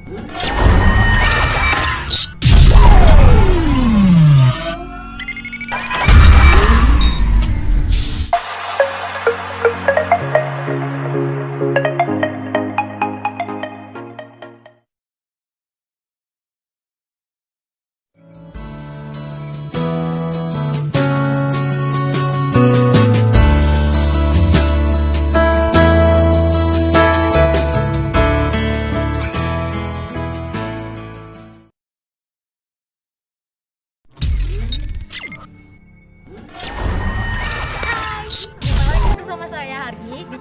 Di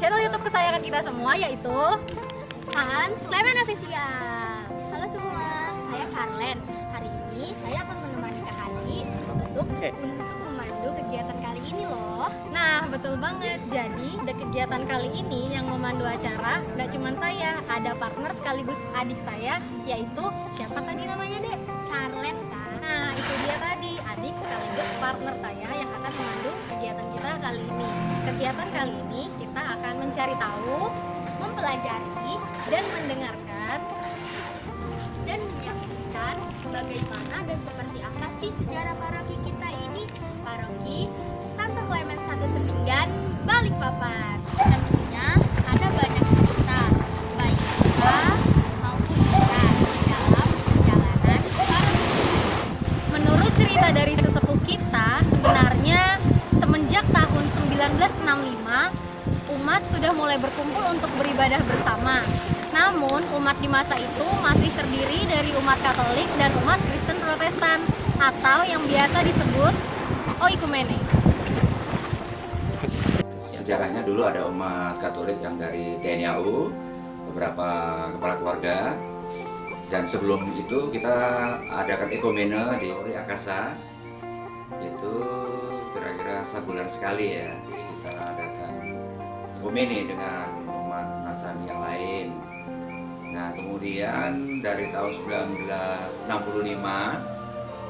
channel YouTube kesayangan kita semua, yaitu Sans Clement Official. Halo semua, saya Charlen. Hari ini saya akan menemani Kak Adi untuk memandu kegiatan kali ini loh. Nah, betul banget. Jadi, kegiatan kali ini yang memandu acara gak cuma saya, ada partner sekaligus adik saya, yaitu siapa tadi namanya, Dek? Charlen kan? Nah, itu dia tadi, adik sekaligus partner saya yang akan memandu kegiatan kita kali ini. Kegiatan kali ini kita akan mencari tahu, mempelajari, dan mendengarkan dan menyaksikan bagaimana dan seperti apa sih sejarah paroki kita ini, Paroki Santo Clement 1 Seminggan, Balikpapan. Tentunya ada banyak cerita, baik kita maupun bukan, dalam perjalanan paroki. Menurut cerita dari sesepuh kita, sebenarnya semenjak tahun 1965, umat sudah mulai berkumpul untuk beribadah bersama. Namun, umat di masa itu masih terdiri dari umat Katolik dan umat Kristen Protestan, atau yang biasa disebut oikumene. Sejarahnya dulu ada umat Katolik yang dari TNI AU, beberapa kepala keluarga, dan sebelum itu kita adakan ekumene di Akasa. Itu kira-kira sebulan sekali ya, kita adakan ekumene dengan umat Nasrani yang lain. Nah, kemudian dari tahun 1965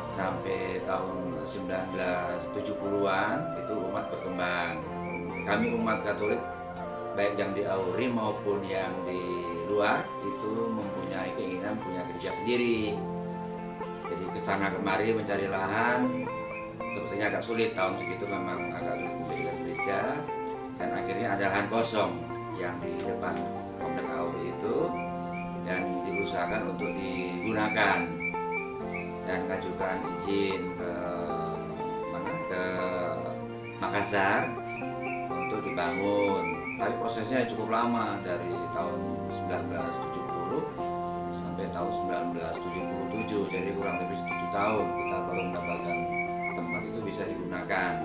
sampai tahun 1970-an itu umat berkembang. Kami umat Katolik baik yang di Auri maupun yang di luar itu mempunyai keinginan punya gereja sendiri. Jadi kesana kemari mencari lahan sepertinya agak sulit, tahun segitu memang agak sulit mendirikan gereja, dan akhirnya ada lahan kosong yang di depan komplek Auri itu, dan diusahakan untuk digunakan dan mengajukan izin ke Makassar untuk dibangun. Tapi prosesnya cukup lama, dari tahun 1970 sampai tahun 1977, jadi kurang lebih 7 tahun kita baru mendapatkan tempat itu bisa digunakan.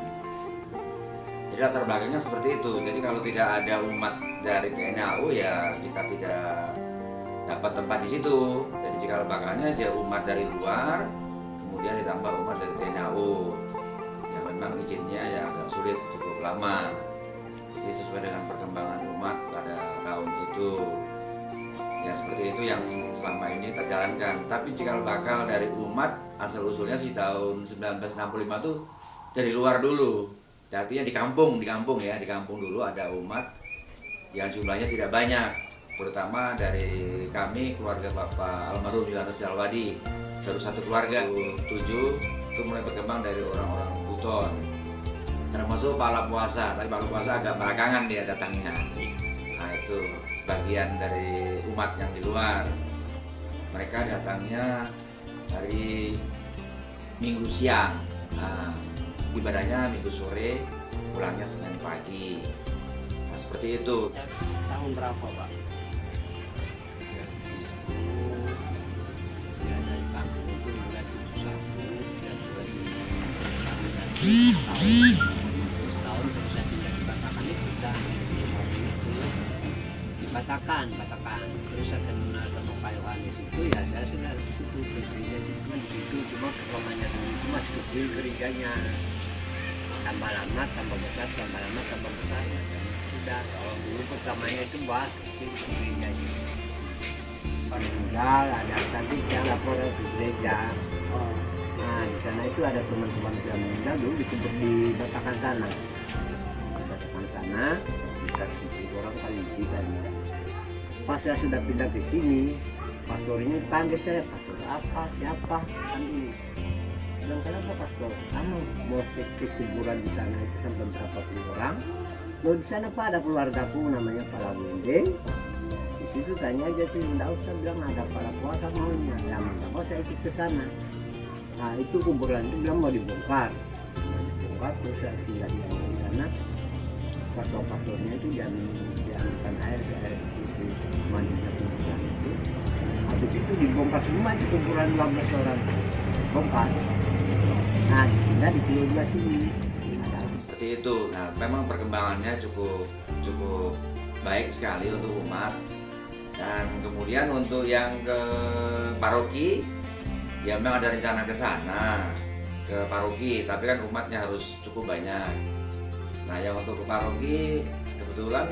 Jadi latar belakangnya seperti itu. Jadi kalau tidak ada umat dari TNI AU ya kita tidak dapat tempat di situ. Jadi cikal bakalnya ya umat dari luar, kemudian ditambah umat dari TNI AU. Ya memang izinnya ya agak sulit, cukup lama. Jadi sesuai dengan perkembangan umat pada tahun itu. Ya seperti itu yang selama ini kita jalankan. Tapi cikal bakal dari umat asal usulnya sih tahun 1965 tuh dari luar dulu. Artinya di kampung ya, di kampung dulu ada umat yang jumlahnya tidak banyak, terutama dari kami keluarga Bapak almarhum Yohanes Jalwadi, baru satu keluarga. 7 itu mulai berkembang dari orang-orang Buton, termasuk Pala Puasa, tapi Pala Puasa agak belakangan dia datangnya. Nah itu bagian dari umat yang di luar, mereka datangnya hari Minggu siang, nah, ibadahnya Minggu sore, pulangnya Senin pagi. Nah seperti itu. Tahun berapa Pak? Ya dari kampung itu mulai 71 dan 2000 tahun bisa pindah di Batakan itu sudah di Batakan. Terus saya kenal sama Pak Yohanes itu ya saya sudah di situ gereja di situ, cuma kelemahannya itu masih kecil gerejanya. Tambah lama tambah besar, tambah lama tambah besar. Sudah kalau dulu pertamanya itu buat kecil gerejanya. Meninggal ada tadi yang lapor ke gereja. Nah di sana itu ada teman-teman yang meninggal dulu dikubur di Batakan sana. Bisa 7 orang kali kita. Pas saya sudah pindah ke sini, pastor ini panggil saya, pastor apa, siapa, kan ini. Bilang, kenapa pastor? Kamu mau cek kuburan di sana itu sampai berapa puluh orang? Loh di sana Pak ada keluargaku namanya Pak Wende. Di situ tanya aja sih, enggak usah bilang ada para puasa maunya. Lama apa saya ikut ke sana. Nah itu kuburan itu bilang mau dibongkar. Mau dibongkar terus saya tinggal di sana. Pastor-pastornya itu diambilkan air ke air itu mandinya kuburan itu. Habis itu dibongkar semua di kuburan 12 orang. Bongkar. Nah, kita di Pulau sini. Seperti itu. Nah, memang perkembangannya cukup baik sekali untuk umat. Dan kemudian untuk yang ke paroki, ya memang ada rencana ke sana, ke paroki. Tapi kan umatnya harus cukup banyak. Nah, yang untuk ke paroki kebetulan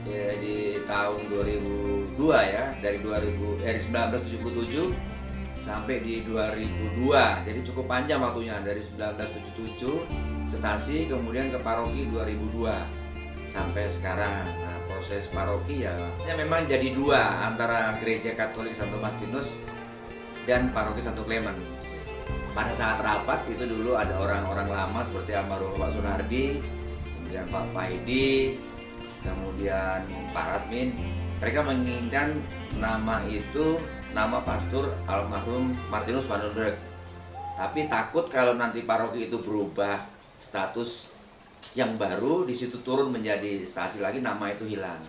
ya, di tahun 2002 ya, dari 1977 sampai di 2002. Jadi cukup panjang waktunya dari 1977 stasi kemudian ke paroki 2002 sampai sekarang. Nah, proses paroki ya memang jadi dua antara Gereja Katolik Santo Martinus dan paroki Santo Clement. Pada saat rapat itu dulu ada orang-orang lama seperti almarhum Pak Sunardi, kemudian Pak Paidi, kemudian Pak Radmin. Mereka menginginkan nama itu nama pastor almarhum Martinus van den Berg. Tapi takut kalau nanti paroki itu berubah status yang baru, di situ turun menjadi stasi lagi, nama itu hilang.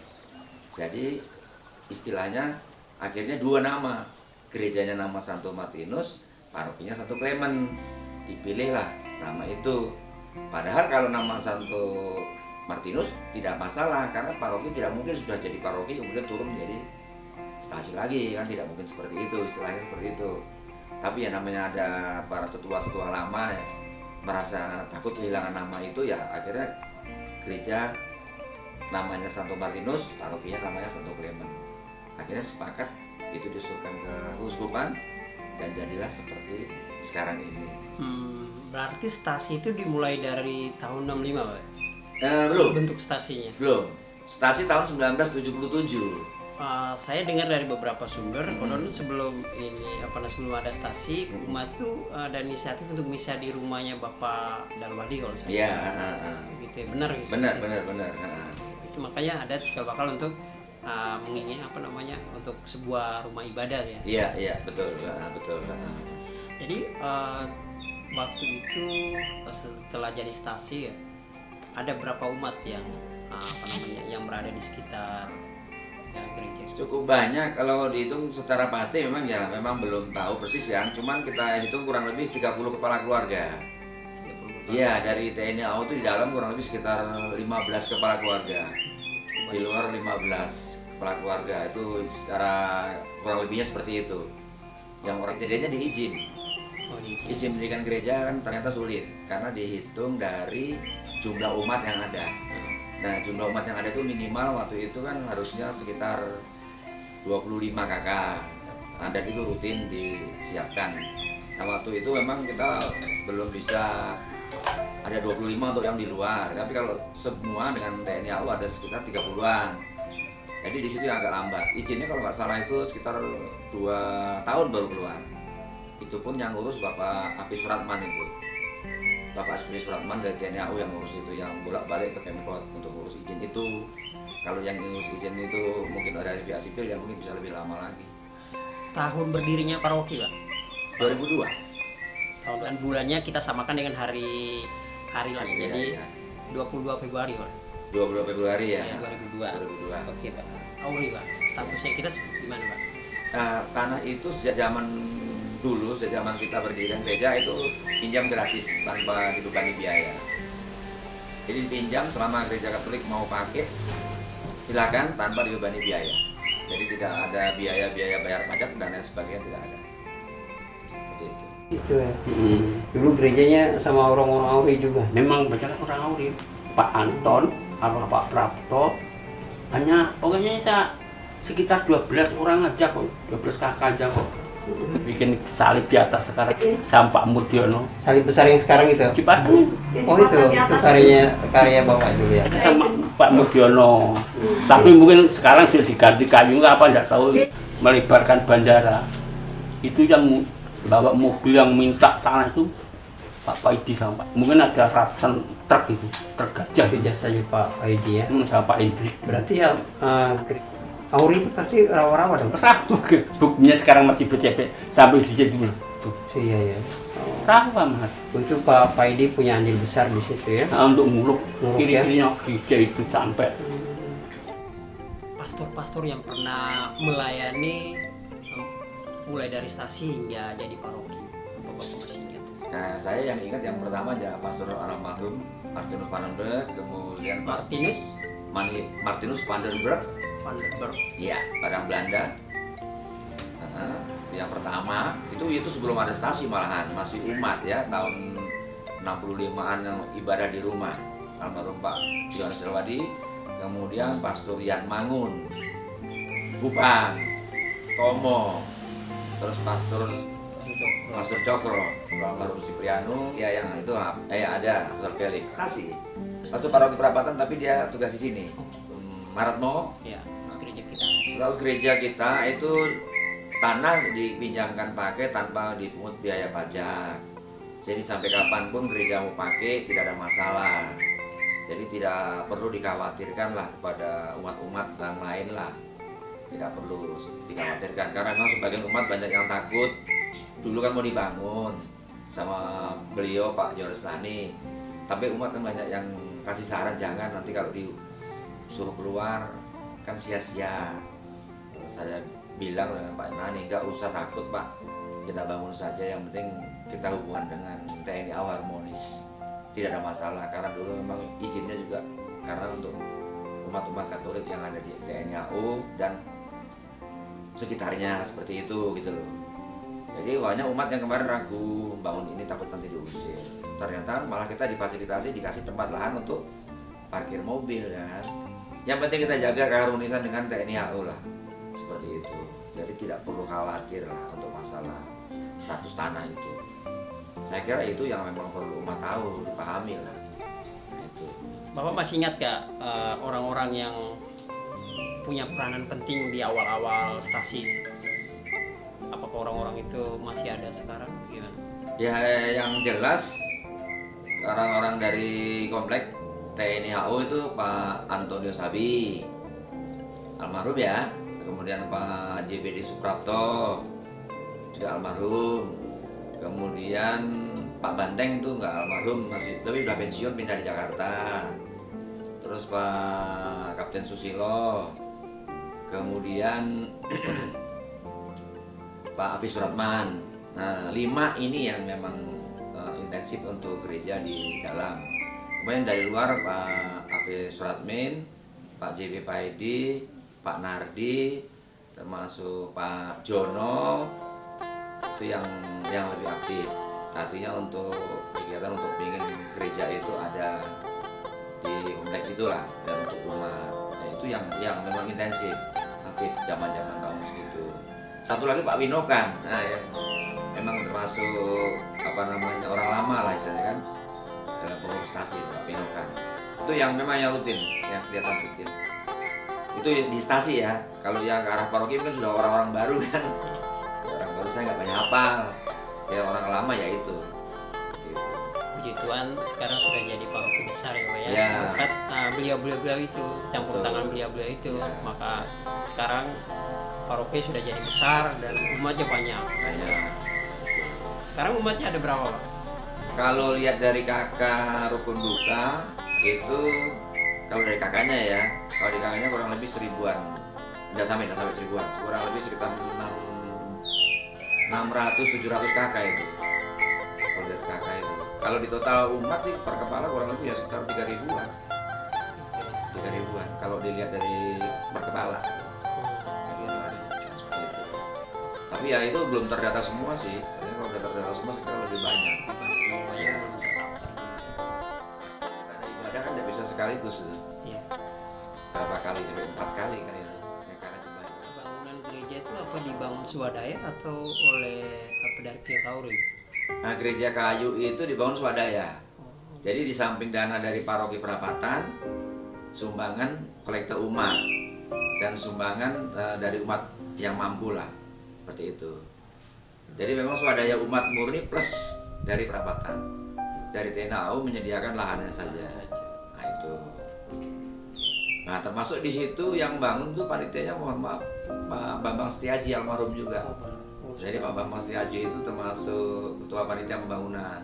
Jadi istilahnya akhirnya dua nama, gerejanya nama Santo Martinus, parokinya Santo Clement. Dipilihlah nama itu. Padahal kalau nama Santo Martinus tidak masalah, karena paroki tidak mungkin sudah jadi paroki kemudian turun menjadi stasi lagi, kan tidak mungkin seperti itu, istilahnya seperti itu. Tapi ya namanya ada para tetua-tetua lama ya, merasa takut kehilangan nama itu, ya akhirnya gereja namanya Santo Martinus, parokinya namanya Santo Clement. Akhirnya sepakat itu diusulkan ke keuskupan dan jadilah seperti sekarang ini. Berarti stasi itu dimulai dari tahun 65, Pak? Belum. Bentuk stasinya? Belum. Stasi tahun 1977. Saya dengar dari beberapa sumber, konon sebelum sebelum ada stasi, umat itu ada inisiatif untuk misa di rumahnya Bapak Dalwadi kalau saya. Iya. Gitu ya, benar gitu. Benar. Itu makanya ada cikal bakal untuk menginginkan untuk sebuah rumah ibadah ya. Iya, betul. Jadi waktu itu setelah jadi stasi ya, ada berapa umat yang yang berada di sekitar gereja? Cukup banyak kalau dihitung secara pasti, memang belum tahu persis ya. Cuman kita hitung kurang lebih 30 kepala keluarga. Iya, dari TNI AU itu di dalam kurang lebih sekitar 15 kepala keluarga. Di luar 15 kepala keluarga. Itu secara kurang lebihnya seperti itu. Yang orang jadinya diizin. Izin mendirikan gereja kan ternyata sulit karena dihitung dari jumlah umat yang ada. Nah, jumlah umat yang ada itu minimal waktu itu kan harusnya sekitar 25 kakak. Nah, dan itu rutin disiapkan. Nah, waktu itu memang kita belum bisa ada 25 untuk yang di luar. Tapi kalau semua dengan TNI AU ada sekitar 30-an. Jadi di situ yang agak lambat. Izinnya kalau nggak salah itu sekitar 2 tahun baru keluar. Itu pun yang ngurus Bapak Api Suratman itu. Bapak Api Suratman dari TNI AU yang ngurus itu, yang bolak-balik ke Pemkot untuk ngurus izin itu. Kalau yang ngurus izin itu mungkin ada dari pihak sipil, ya mungkin bisa lebih lama lagi. Tahun berdirinya paroki, Pak? 2002. Tahun dan bulannya kita samakan dengan hari lagi. Jadi 22 Februari, Pak. 22 Februari ya. 2002. Oke, Pak. Auri, Pak. Statusnya kita gimana, Pak? Tanah itu sejak zaman dulu, sejak zaman kita berdirikan gereja itu pinjam gratis tanpa dibebani biaya. Jadi dipinjam selama gereja Katolik mau pakai, silakan tanpa dibebani biaya. Jadi tidak ada biaya bayar pajak dan lain sebagainya, tidak ada. Seperti itu. Itu ya. Dulu gerejanya sama orang-orang Auri juga. Memang banyak orang Auri. Pak Anton, Pak Prapto, banyak. Pokoknya sekitar 12 orang aja kok, 12 kakak aja kok. Bikin salib di atas sekarang sama Pak Mudiono. Salib besar yang sekarang itu? Dipasang. Oh itu karya Bapak dulu ya? Sama Pak Mudiono. Tapi mungkin sekarang sudah diganti kayu apa enggak tahu. melebarkan bandara, itu yang bawa mobil yang minta tanah itu Pak Paidi sama Pak. Mungkin ada ratusan truk itu, truk gajah. Itu jasanya Pak Aidi ya. Sama Pak Hendrik. Berarti ya Auri itu pasti rawa-rawa dong. Buktinya sekarang masih bercepet sampai di situ dulu. Iya ya. Rawa Mas. Itu Pak Aidi punya andil besar di situ ya. Nah, untuk nguluk ya. kiri-kirinya gereja itu sampai. Pastor-pastor yang pernah melayani mulai dari stasi hingga jadi paroki, apa Bapak masih ingat? Nah, saya yang ingat yang pertama aja Pastor almarhum Martinus Vandenberg, kemudian Martinus Vandenberg, ya, Padang Belanda. Nah, yang pertama itu sebelum ada stasi malahan, masih umat ya, tahun 65-an yang ibadah di rumah. Almarhum Pak Yohanes Delwadi, kemudian Pastor Yan Mangun, Bupang, Tomo, terus Pastor Cokro, Almarhum Cipriano, ya yang itu ada Pastor Felix, stasi. Pastor paroki perapatan tapi dia tugas di sini. Maratmo, Ya, gereja kita. setahu gereja kita itu tanah dipinjamkan pakai tanpa dipungut biaya pajak. Jadi sampai kapanpun gereja mau pakai tidak ada masalah. Jadi tidak perlu dikhawatirkan lah kepada umat-umat yang lain lah. Tidak perlu dikhawatirkan karena memang sebagian umat banyak yang takut. Dulu kan mau dibangun sama beliau Pak Yohanes Lani, tapi umat kan banyak yang kasih saran jangan nanti kalau disuruh keluar kan sia-sia. Saya bilang dengan Pak Nani, nggak usah takut Pak, kita bangun saja, yang penting kita hubungan dengan TNI AU harmonis, tidak ada masalah. Karena dulu memang izinnya juga karena untuk umat-umat Katolik yang ada di TNI AU dan sekitarnya seperti itu gitu loh. Jadi banyak umat yang kemarin ragu bangun ini takut nanti diusir. Ternyata malah kita difasilitasi, dikasih tempat lahan untuk parkir mobil kan. Yang penting kita jaga keharmonisan dengan TNI AU lah, seperti itu. Jadi tidak perlu khawatir lah untuk masalah status tanah itu. Saya kira itu yang memang perlu umat tahu, dipahami lah. Nah, itu. Bapak masih ingat gak orang-orang yang punya peranan penting di awal-awal stasi? Apakah orang-orang itu masih ada sekarang? Gimana? Ya yang jelas orang-orang dari komplek TNI AU itu Pak Antonio Sabi, almarhum ya. Kemudian Pak JBD Suprapto, juga almarhum. Kemudian Pak Banteng itu enggak almarhum, masih tapi udah pensiun pindah di Jakarta. Terus Pak Kapten Susilo. Kemudian Pak Hafiz Suratman. Nah, 5 ini yang memang intensif untuk gereja di dalam. Kemudian dari luar Pak Hafiz Suratmin, Pak JB Paidi, Pak Nardi, termasuk Pak Jono, itu yang lebih aktif. Artinya untuk kegiatan untuk ingin gereja itu ada di komplek itulah dan untuk umat. Nah, itu yang memang intensif, aktif zaman-zaman tahun segitu. Satu lagi Pak Winokan, nah ya, memang termasuk orang lama lah istilahnya kan dalam pengurus stasi Pak Winokan. Itu yang memang yang rutin, yang kelihatan rutin. Itu di stasi ya. Kalau yang ke arah paroki kan sudah orang-orang baru kan. Orang baru saya nggak banyak hafal. Ya orang lama ya itu. Gitu. Puji Tuhan sekarang sudah jadi paroki besar ya Pak ya. Ya. Berkat beliau-beliau itu, campur Betul. tangan beliau-beliau itu, Ya. maka sekarang paroki sudah jadi besar dan umatnya banyak. Banyak. Sekarang umatnya ada berapa Pak? Kalau lihat dari kakak rukun duka itu, kalau dari kakaknya ya, kalau di kakaknya kurang lebih 1000-an, nggak sampai 1000-an, kurang lebih sekitar 600-700 kakak itu. Kalau dari kakak itu, kalau di total umat sih per kepala kurang lebih ya sekitar 3000-an, 3000-an. Kalau dilihat dari per kepala. Seperti itu. Tapi ya itu belum terdata semua sih. Sebenarnya kalau udah terdata semua sekarang lebih banyak. Banyak belum terdaftar. Karena ibadah kan tidak bisa sekaligus tuh. Iya. Berapa kali sampai 4 kali kan itu. Ya karena jumlahnya. Bangunan gereja itu apa dibangun swadaya atau oleh dari pihak Auri? Nah gereja kayu itu dibangun swadaya. Jadi di samping dana dari paroki perapatan, sumbangan kolektor umat dan sumbangan dari umat yang mampu lah, seperti itu. Jadi memang swadaya umat murni plus dari perapatan, dari TNI AU menyediakan lahannya saja. Nah itu. Nah termasuk di situ yang bangun tuh panitianya, mohon maaf, Pak Bambang Setiaji almarhum juga. Jadi Pak Bambang Setiaji itu termasuk ketua panitia pembangunan.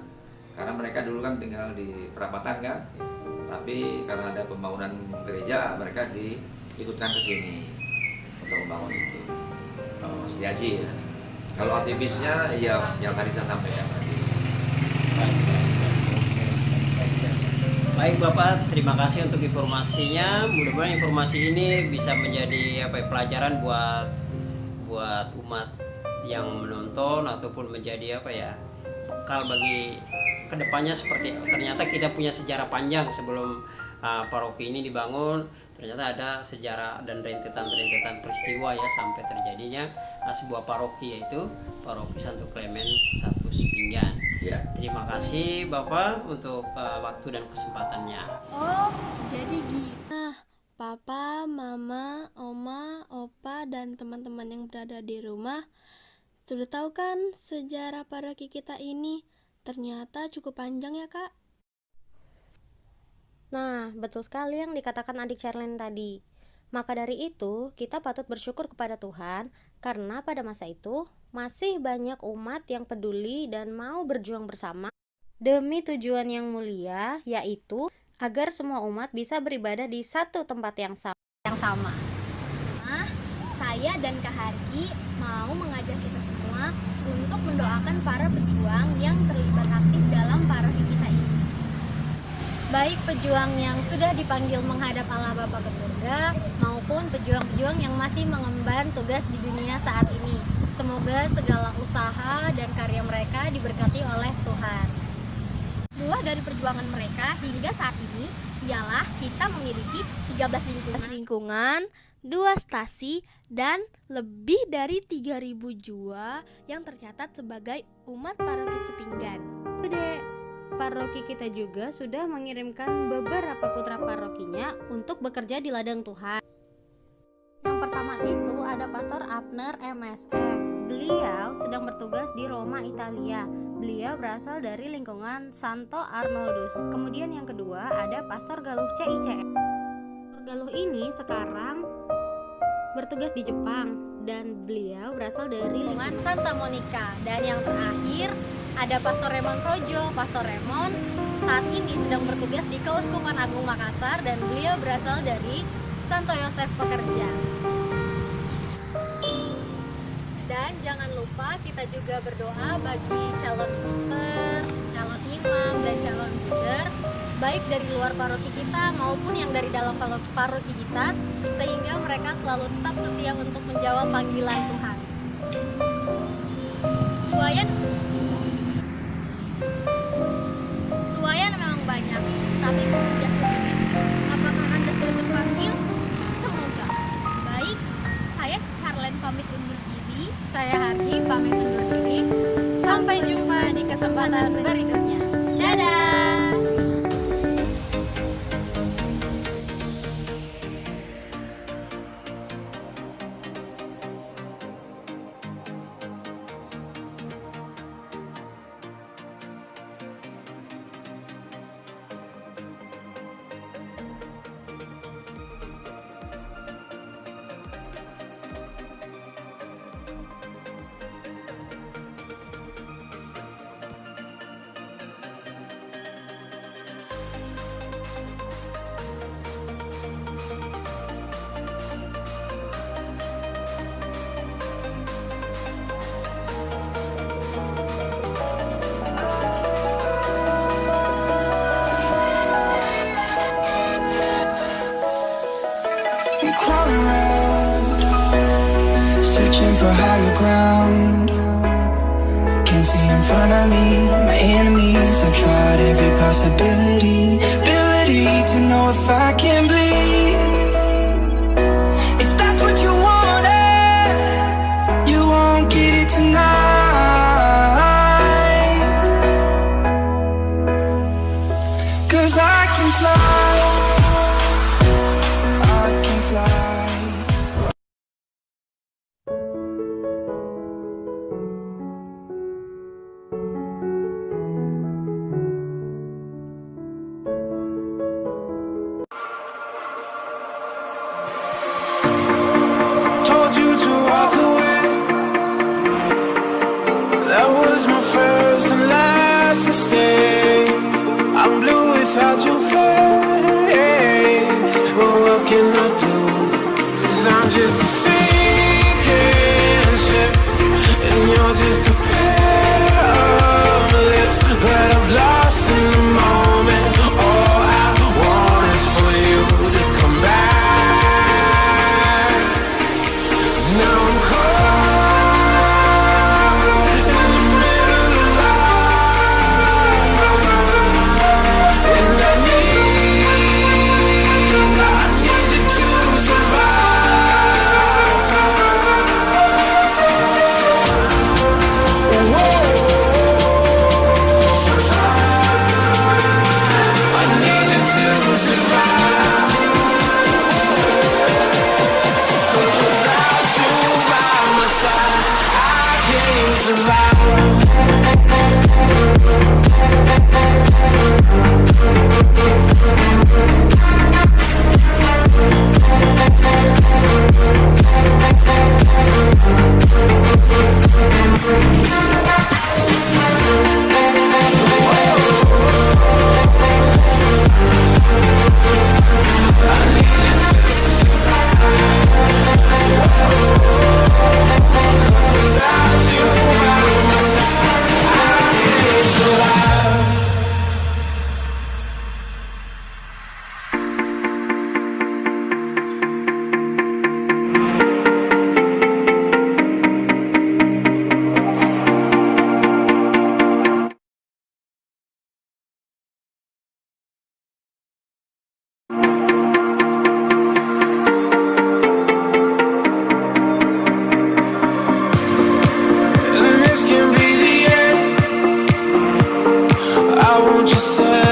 Karena mereka dulu kan tinggal di perapatan kan, tapi karena ada pembangunan gereja mereka diikutkan ke sini untuk membangun itu. Pak Bambang Setiaji ya. Kalau aktivisnya ya yang tadi saya sampaikan tadi. Baik Bapak, terima kasih untuk informasinya. Mudah-mudahan informasi ini bisa menjadi pelajaran buat umat yang menonton ataupun menjadi bekal bagi kedepannya. Seperti ternyata kita punya sejarah panjang sebelum paroki ini dibangun. Ternyata ada sejarah dan rentetan peristiwa ya sampai terjadinya sebuah paroki, yaitu Paroki Santo Clemens 1 Sepinggan. Ya. Terima kasih Bapak untuk waktu dan kesempatannya. Oh, jadi gitu. Nah, Papa, Mama, Oma, Opa, dan teman-teman yang berada di rumah sudah tahu kan sejarah paroki kita ini? Ternyata cukup panjang ya, Kak. Nah, betul sekali yang dikatakan adik Charlene tadi. Maka dari itu, kita patut bersyukur kepada Tuhan karena pada masa itu masih banyak umat yang peduli dan mau berjuang bersama demi tujuan yang mulia, yaitu agar semua umat bisa beribadah di satu tempat yang sama. Nah, saya dan Kak Hargi mau mengajak kita semua untuk mendoakan para pejuang yang terlibat aktif dalam paroki kita ini. Baik pejuang yang sudah dipanggil menghadap Allah Bapa ke surga maupun pejuang-pejuang yang masih mengemban tugas di dunia saat ini. Semoga segala usaha dan karya mereka diberkati oleh Tuhan. Buah dari perjuangan mereka hingga saat ini ialah kita memiliki 13 lingkungan, 2 stasi, dan lebih dari 3.000 jiwa yang tercatat sebagai umat paroki Sepinggan. Dek, paroki kita juga sudah mengirimkan beberapa putra parokinya untuk bekerja di ladang Tuhan. Yang pertama itu ada Pastor Abner MSF. Beliau sedang bertugas di Roma, Italia. Beliau berasal dari lingkungan Santo Arnoldus. Kemudian yang kedua ada Pastor Galuh CICF. Pastor Galuh ini sekarang bertugas di Jepang dan beliau berasal dari lingkungan Santa Monica. Dan yang terakhir ada Pastor Raymond Projo. Pastor Raymond saat ini sedang bertugas di Keuskupan Agung Makassar dan beliau berasal dari Santo Yosef Pekerja. Dan jangan lupa kita juga berdoa bagi calon suster, calon imam, dan calon buder, baik dari luar paroki kita maupun yang dari dalam paroki kita, sehingga mereka selalu tetap setia untuk menjawab panggilan Tuhan. Tuayan memang banyak, tapi petugas sedikit. Apakah Anda sudah terpanggil? Semoga. Baik, saya Charlene pamit undur diri. Saya Hargi pamit undur diri. Sampai jumpa di kesempatan berikutnya. Dadah. Crawl around, searching for higher ground. Can't see in front of me, my enemies. I've tried every possibility, ability to know if I can bleed. If that's what you wanted, you won't get it tonight. 'Cause I can fly. I can fly. honest mistake. I'm blue without your face. But what can I do? 'Cause I'm just a sinking ship, and you're just a pair of lips that I've lost in the moment. All I want is for you to come back. Now I'm caught in the middle of life, and I need you to survive. Whoa. I need you to survive. 'Cause without you by my side, I can't survive. Without you by my side, I can't survive. And this can be the end. I want you said